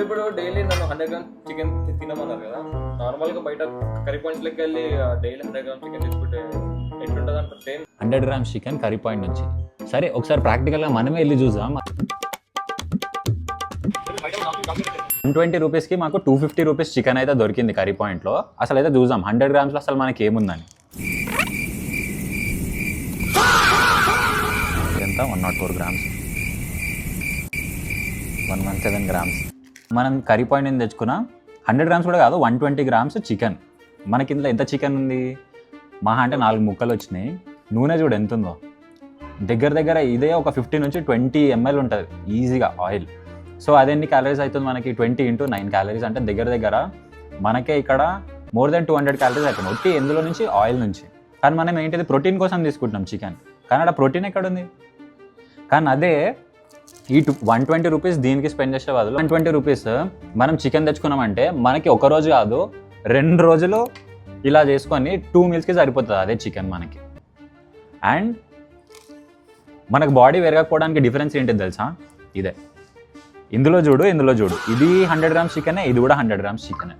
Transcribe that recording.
ఇప్పుడు డైలీ నన్ను 100 gram chicken తినమన్నారు కదా, నార్మల్గా బయట కర్రీ పాయింట్స్ లెక్క వెళ్ళి డైలీ 100 గ్రామ్ చికెన్ తీసుకుంటే ఎట్లుంటుంది అంటే same 100 grams chicken curry point నుంచి. సరే ఒకసారి ప్రాక్టికల్గా మనమే వెళ్ళి చూద్దాం. 120 రూపీస్కి మాకు 250 రూపీస్ చికెన్ అయితే దొరికింది కర్రీ పాయింట్లో. అసలు అయితే చూద్దాం 100 గ్రామ్స్లో అసలు మనకి ఏముందని. ఎంత 104 గ్రామ్స్, 117 గ్రామ్స్. మనం కర్రీ పాయింట్ నుంచి తెచ్చుకున్న 100 గ్రామ్స్ కూడా కాదు, 120 గ్రామ్స్ చికెన్. మనకి ఇందులో ఎంత చికెన్ ఉంది, మహా అంటే 4 ముక్కలు వచ్చినాయి. నూనె చూడు ఎంత ఉందో, దగ్గర ఇదే ఒక 15 నుంచి 20 ml ఉంటుంది ఈజీగా ఆయిల్. సో అదెన్ని క్యాలరీస్ అవుతుంది మనకి, 20 × 9 క్యాలరీస్ అంటే దగ్గర మనకే ఇక్కడ మోర్ దెన్ 200 క్యాలరీస్ అవుతుంది ఒట్టి ఎందులో నుంచి, ఆయిల్ నుంచి. కానీ మనం ఏంటిది ప్రోటీన్ కోసం తీసుకుంటున్నాం చికెన్, కానీ అక్కడ ప్రోటీన్ ఎక్కడుంది. కానీ అదే ఈ 120 రూపీస్ దీనికి స్పెండ్ చేసే బదులు 120 రూపీస్ మనం చికెన్ తెచ్చుకున్నామంటే మనకి ఒక రోజు కాదు 2 రోజులు ఇలా చేసుకొని 2 మీల్స్కి సరిపోతుంది అదే చికెన్ మనకి. అండ్ మనకు బాడీ పెరగకపోవడానికి డిఫరెన్స్ ఏంటిది తెలుసా, ఇదే. ఇందులో చూడు ఇది 100 గ్రామ్స్ చికెనే, ఇది కూడా 100 గ్రామ్స్ చికెనే.